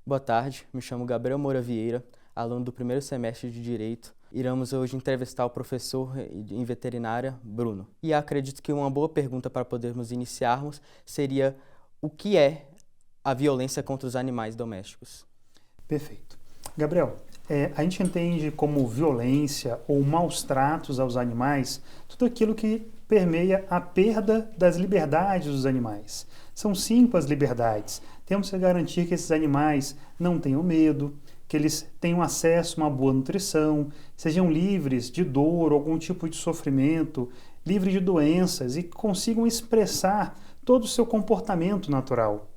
Boa tarde, me chamo Gabriel Moura Vieira, aluno do primeiro semestre de Direito. Iremos hoje entrevistar o professor em veterinária, Bruno. E acredito que uma boa pergunta para podermos iniciarmos seria: o que é a violência contra os animais domésticos? Perfeito. Gabriel, a gente entende como violência ou maus tratos aos animais tudo aquilo que permeia a perda das liberdades dos animais. São 5 as liberdades. Temos que garantir que esses animais não tenham medo, que eles tenham acesso a uma boa nutrição, sejam livres de dor ou algum tipo de sofrimento, livres de doenças e consigam expressar todo o seu comportamento natural.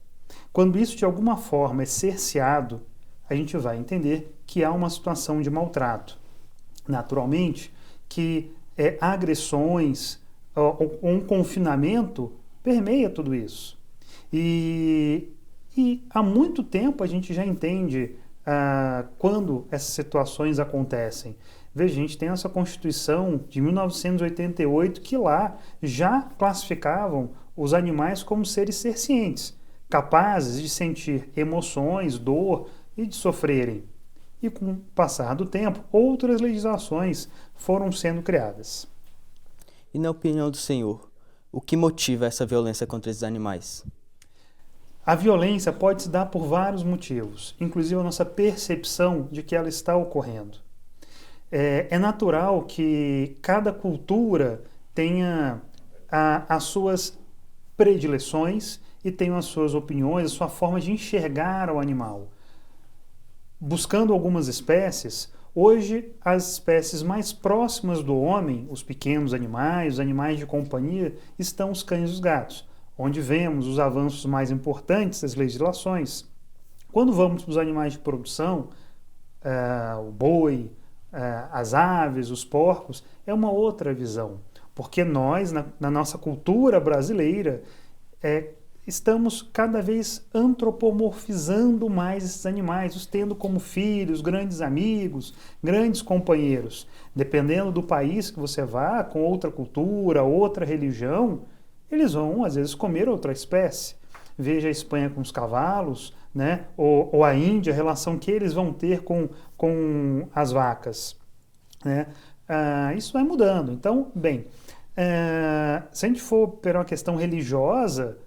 Quando isso de alguma forma é cerceado, a gente vai entender que há uma situação de maltrato. Naturalmente, que agressões ou um confinamento permeia tudo isso. E há muito tempo a gente já entende quando essas situações acontecem. Veja, a gente tem essa Constituição de 1988 que lá já classificavam os animais como seres sencientes, capazes de sentir emoções, dor e de sofrerem. E com o passar do tempo, outras legislações foram sendo criadas. E na opinião do senhor, o que motiva essa violência contra esses animais? A violência pode se dar por vários motivos, inclusive a nossa percepção de que ela está ocorrendo. É natural que cada cultura tenha as suas predileções e tenha as suas opiniões, a sua forma de enxergar o animal. Buscando algumas espécies, hoje as espécies mais próximas do homem, os pequenos animais, os animais de companhia, estão os cães e os gatos, onde vemos os avanços mais importantes das legislações. Quando vamos para os animais de produção, o boi, as aves, os porcos, é uma outra visão, porque nós, na nossa cultura brasileira, estamos cada vez antropomorfizando mais esses animais, os tendo como filhos, grandes amigos, grandes companheiros. Dependendo do país que você vá, com outra cultura, outra religião, eles vão, às vezes, comer outra espécie. Veja a Espanha com os cavalos, né? ou a Índia, a relação que eles vão ter com as vacas. Né? Isso vai mudando. Então, bem, se a gente for para uma questão religiosa,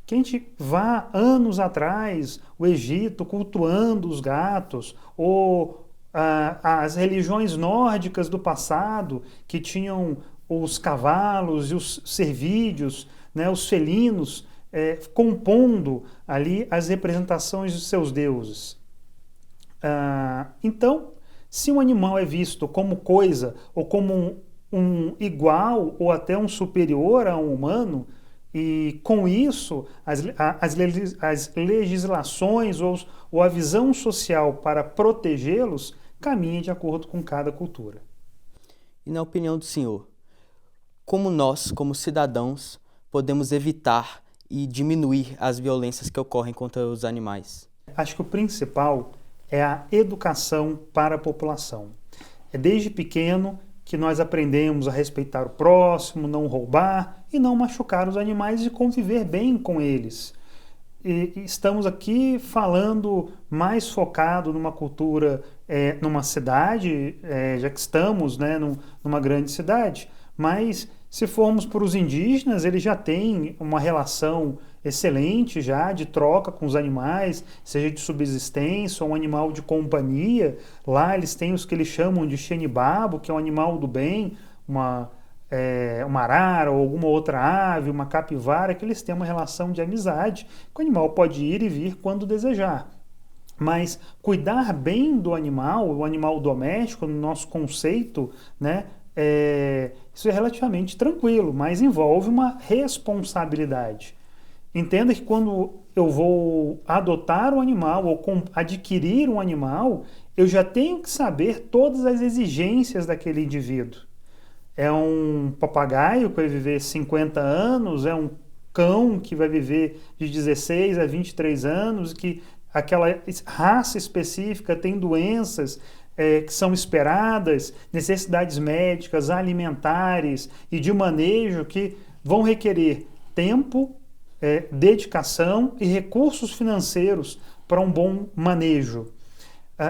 que a gente vá anos atrás, o Egito cultuando os gatos, ou as religiões nórdicas do passado, que tinham os cavalos e os cervídeos, né, os felinos, compondo ali as representações de seus deuses. Então, se um animal é visto como coisa, ou como um igual, ou até um superior a um humano, e com isso as legislações ou a visão social para protegê-los caminha de acordo com cada cultura. E na opinião do senhor, como nós, como cidadãos, podemos evitar e diminuir as violências que ocorrem contra os animais? Acho que o principal é a educação para a população. É desde pequeno que nós aprendemos a respeitar o próximo, não roubar e não machucar os animais e conviver bem com eles. E estamos aqui falando mais focado numa cultura, numa cidade, já que estamos, né, numa grande cidade, mas se formos para os indígenas, eles já têm uma relação excelente já de troca com os animais, seja de subsistência ou um animal de companhia. Lá eles têm os que eles chamam de xenibabo, que é um animal do bem, uma arara ou alguma outra ave, uma capivara, que eles têm uma relação de amizade, que o animal pode ir e vir quando desejar. Mas cuidar bem do animal, o animal doméstico, no nosso conceito, né, isso é relativamente tranquilo, mas envolve uma responsabilidade. Entenda que quando eu vou adotar um animal ou adquirir um animal, eu já tenho que saber todas as exigências daquele indivíduo. É um papagaio que vai viver 50 anos, é um cão que vai viver de 16 a 23 anos, que aquela raça específica tem doenças que são esperadas, necessidades médicas, alimentares e de manejo que vão requerer tempo, dedicação e recursos financeiros para um bom manejo.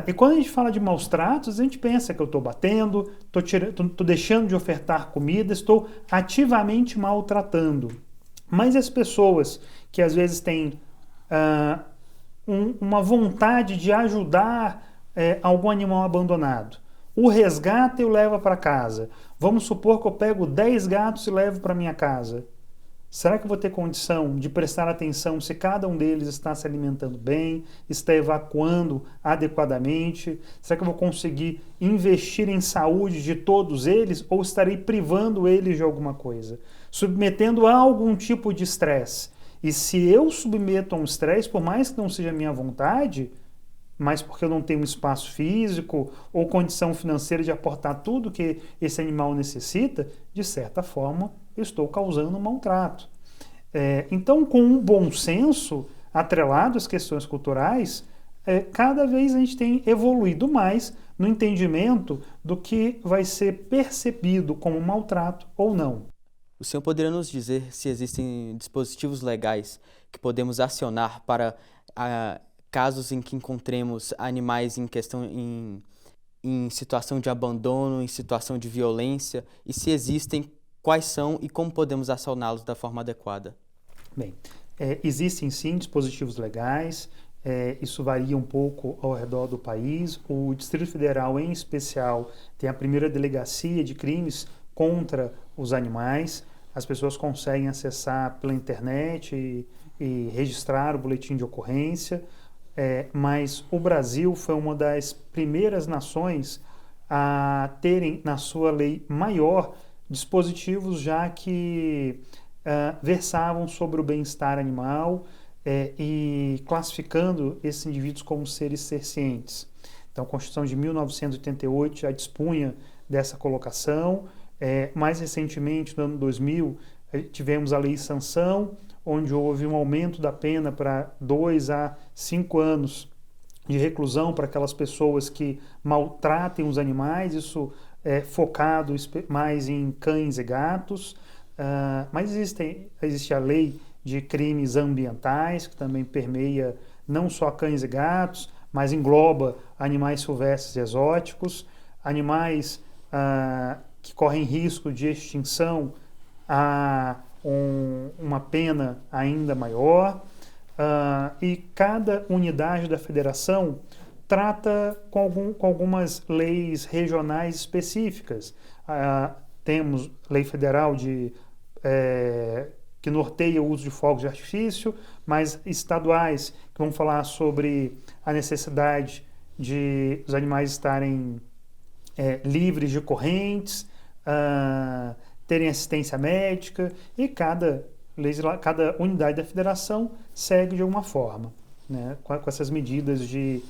E quando a gente fala de maus tratos, a gente pensa que eu estou batendo, estou deixando de ofertar comida, estou ativamente maltratando. Mas as pessoas que às vezes têm uma vontade de ajudar algum animal abandonado, o resgata e o leva para casa. Vamos supor que eu pego 10 gatos e levo para minha casa. Será que eu vou ter condição de prestar atenção se cada um deles está se alimentando bem, está evacuando adequadamente? Será que eu vou conseguir investir em saúde de todos eles ou estarei privando eles de alguma coisa? Submetendo a algum tipo de estresse. E se eu submeto a um estresse, por mais que não seja minha vontade, mas porque eu não tenho espaço físico ou condição financeira de aportar tudo que esse animal necessita, de certa forma, eu estou causando um maltrato. Então, com um bom senso, atrelado às questões culturais, cada vez a gente tem evoluído mais no entendimento do que vai ser percebido como maltrato ou não. O senhor poderia nos dizer se existem dispositivos legais que podemos acionar para casos em que encontremos animais em situação de abandono, em situação de violência, e se existem, quais são e como podemos acioná-los da forma adequada? Bem, existem sim dispositivos legais, isso varia um pouco ao redor do país. O Distrito Federal, em especial, tem a primeira delegacia de crimes contra os animais. As pessoas conseguem acessar pela internet e registrar o boletim de ocorrência. Mas o Brasil foi uma das primeiras nações a terem na sua lei maior dispositivos já que versavam sobre o bem-estar animal e classificando esses indivíduos como seres sencientes. Então, a Constituição de 1988 já dispunha dessa colocação. Mais recentemente, no ano 2000, tivemos a Lei Sanção, onde houve um aumento da pena para 2 a 5 anos de reclusão para aquelas pessoas que maltratem os animais, isso é focado mais em cães e gatos, mas existe a lei de crimes ambientais, que também permeia não só cães e gatos, mas engloba animais silvestres e exóticos, animais que correm risco de extinção uma pena ainda maior, e cada unidade da federação trata com algumas leis regionais específicas. Temos lei federal que norteia o uso de fogos de artifício, mas estaduais que vão falar sobre a necessidade de os animais estarem livres de correntes, terem assistência médica, e cada unidade da federação segue de alguma forma, né, com essas medidas de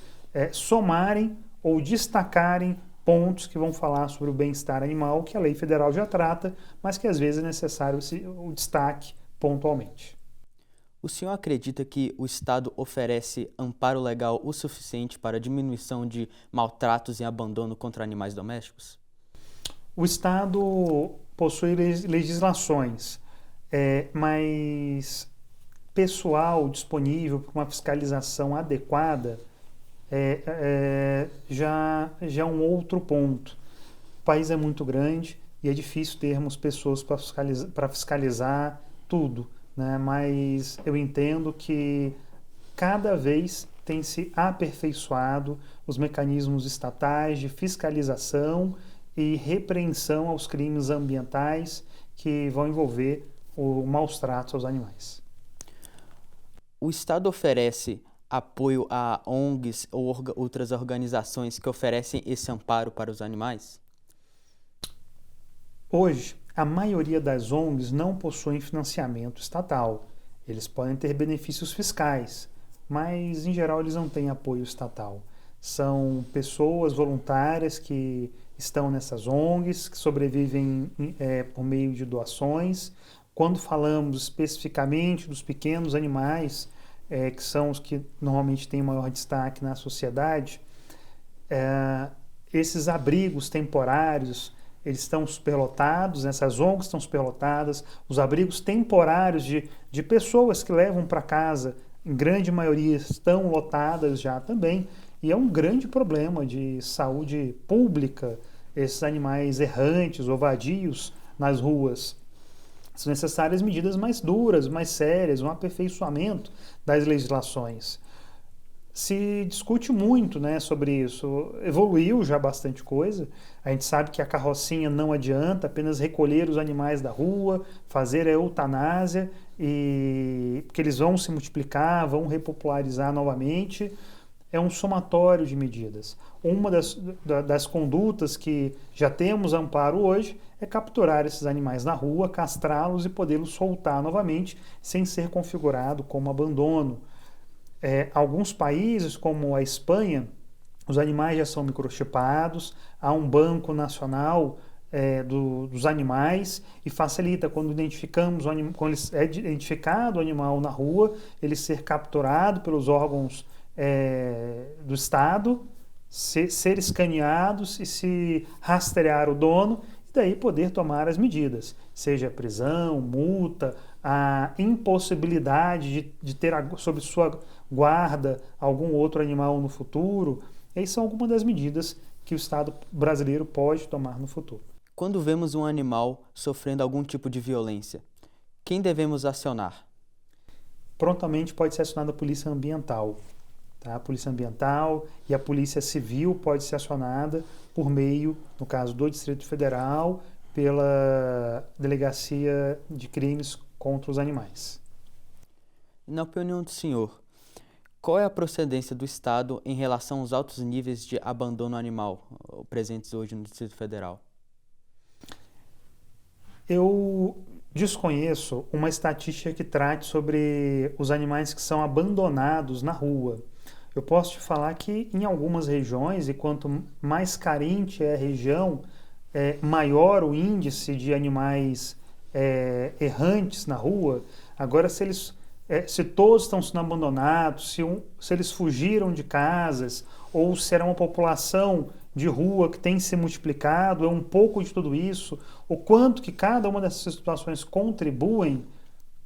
somarem ou destacarem pontos que vão falar sobre o bem-estar animal, que a lei federal já trata, mas que às vezes é necessário o destaque pontualmente. O senhor acredita que o Estado oferece amparo legal o suficiente para a diminuição de maltratos e abandono contra animais domésticos? O Estado possui legislações, mas pessoal disponível para uma fiscalização adequada já é um outro ponto. O país é muito grande e é difícil termos pessoas para fiscalizar tudo, né? Mas eu entendo que cada vez tem se aperfeiçoado os mecanismos estatais de fiscalização e repreensão aos crimes ambientais que vão envolver o maus tratos aos animais. O Estado oferece apoio a ONGs ou outras organizações que oferecem esse amparo para os animais? Hoje, a maioria das ONGs não possuem financiamento estatal. Eles podem ter benefícios fiscais, mas em geral eles não têm apoio estatal. São pessoas voluntárias que estão nessas ONGs, que sobrevivem por meio de doações. Quando falamos especificamente dos pequenos animais, que são os que normalmente têm maior destaque na sociedade, esses abrigos temporários, eles estão superlotados, essas ONGs estão superlotadas, os abrigos temporários de pessoas que levam para casa em grande maioria estão lotadas já também, e é um grande problema de saúde pública, esses animais errantes ou vadios nas ruas. São necessárias medidas mais duras, mais sérias, um aperfeiçoamento das legislações. Se discute muito, né, sobre isso. Evoluiu já bastante coisa. A gente sabe que a carrocinha não adianta, apenas recolher os animais da rua, fazer a eutanásia, porque eles vão se multiplicar, vão repopularizar novamente. É um somatório de medidas. Uma das condutas que já temos amparo hoje é capturar esses animais na rua, castrá-los e podê-los soltar novamente, sem ser configurado como abandono. Alguns países, como a Espanha, os animais já são microchipados, há um banco nacional dos animais e facilita quando quando é identificado o animal na rua, ele ser capturado pelos órgãos do Estado, ser escaneados e se rastrear o dono e daí poder tomar as medidas, seja prisão, multa, a impossibilidade de ter sob sua guarda algum outro animal no futuro. Essas são algumas das medidas que o Estado brasileiro pode tomar no futuro. Quando vemos um animal sofrendo algum tipo de violência, quem devemos acionar? Prontamente pode ser acionada a Polícia Ambiental. Tá? A Polícia Ambiental e a Polícia Civil pode ser acionada por meio, no caso do Distrito Federal, pela Delegacia de Crimes contra os Animais. Na opinião do senhor, qual é a procedência do Estado em relação aos altos níveis de abandono animal presentes hoje no Distrito Federal? Eu desconheço uma estatística que trate sobre os animais que são abandonados na rua. Eu posso te falar que em algumas regiões, e quanto mais carente é a região, maior o índice de animais errantes na rua. Agora, se todos estão sendo abandonados, se eles fugiram de casas, ou se era uma população de rua que tem se multiplicado, é um pouco de tudo isso, o quanto que cada uma dessas situações contribuem,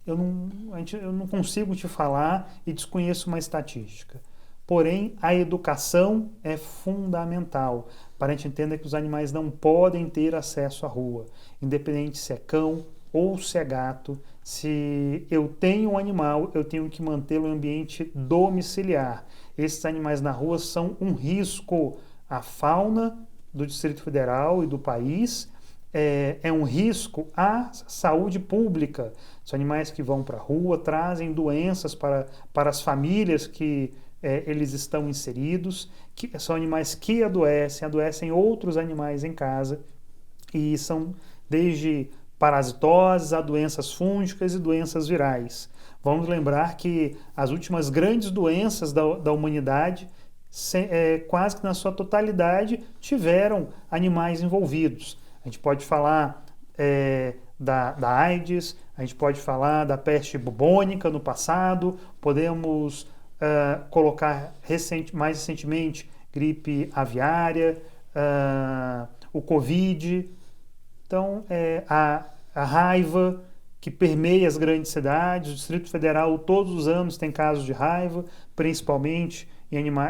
eu não consigo te falar e desconheço uma estatística. Porém, a educação é fundamental para a gente entender que os animais não podem ter acesso à rua, independente se é cão ou se é gato. Se eu tenho um animal, eu tenho que mantê-lo em ambiente domiciliar. Esses animais na rua são um risco à fauna do Distrito Federal e do país, é um risco à saúde pública. São animais que vão para a rua, trazem doenças para as famílias que eles estão inseridos, que são animais que adoecem outros animais em casa, e são desde parasitoses a doenças fúngicas e doenças virais. Vamos lembrar que as últimas grandes doenças da humanidade, quase que na sua totalidade, tiveram animais envolvidos. A gente pode falar da AIDS, a gente pode falar da peste bubônica no passado, podemos colocar mais recentemente gripe aviária, o Covid. Então, a raiva que permeia as grandes cidades. O Distrito Federal todos os anos tem casos de raiva, principalmente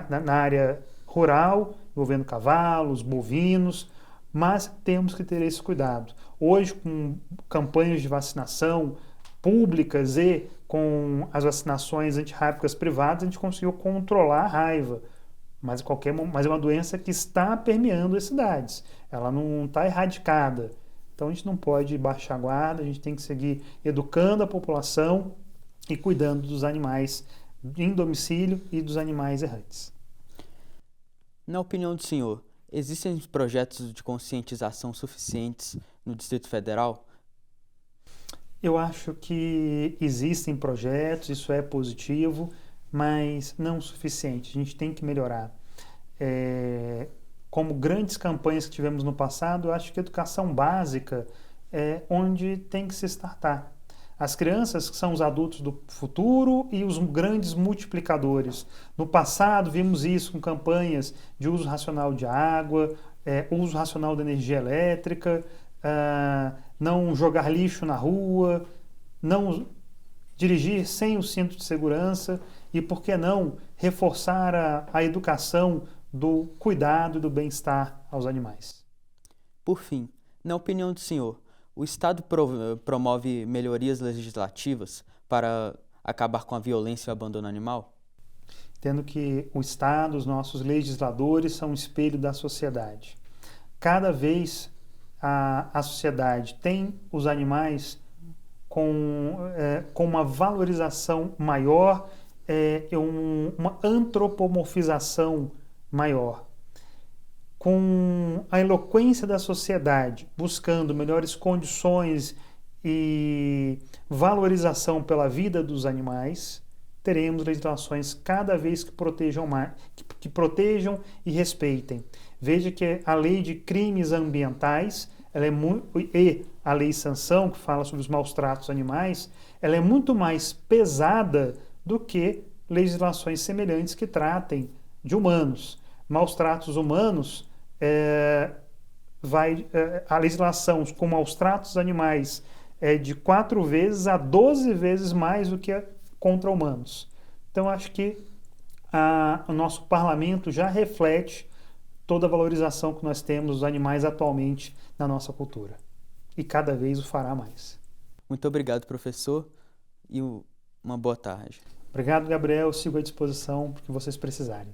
na área rural, envolvendo cavalos, bovinos, mas temos que ter esse cuidado. Hoje, com campanhas de vacinação públicas e com as vacinações antirrábicas privadas, a gente conseguiu controlar a raiva. Mas é uma doença que está permeando as cidades. Ela não está erradicada. Então a gente não pode baixar a guarda, a gente tem que seguir educando a população e cuidando dos animais em domicílio e dos animais errantes. Na opinião do senhor, existem projetos de conscientização suficientes no Distrito Federal? Eu acho que existem projetos, isso é positivo, mas não o suficiente. A gente tem que melhorar. Como grandes campanhas que tivemos no passado, eu acho que a educação básica é onde tem que se startar. As crianças que são os adultos do futuro e os grandes multiplicadores. No passado, vimos isso com campanhas de uso racional de água, uso racional da energia elétrica, não jogar lixo na rua, não dirigir sem o cinto de segurança. e, por que não, reforçar a educação do cuidado e do bem-estar aos animais. Por fim, na opinião do senhor, o Estado promove melhorias legislativas para acabar com a violência e o abandono animal? Tendo que o Estado, os nossos legisladores, são um espelho da sociedade. Cada vez a sociedade tem os animais com uma valorização maior, uma antropomorfização maior. Com a eloquência da sociedade, buscando melhores condições e valorização pela vida dos animais, teremos legislações cada vez que protejam mais, que protejam e respeitem. Veja que a lei de crimes ambientais e a lei sanção, que fala sobre os maus tratos animais, ela é muito mais pesada do que legislações semelhantes que tratem de humanos. Maus tratos humanos, a legislação com maus tratos animais é de 4 vezes a 12 vezes mais do que contra humanos. Então, acho que o nosso parlamento já reflete toda a valorização que nós temos dos animais atualmente na nossa cultura. E cada vez o fará mais. Muito obrigado, professor, e uma boa tarde. Obrigado, Gabriel. Sigo à disposição para o que vocês precisarem.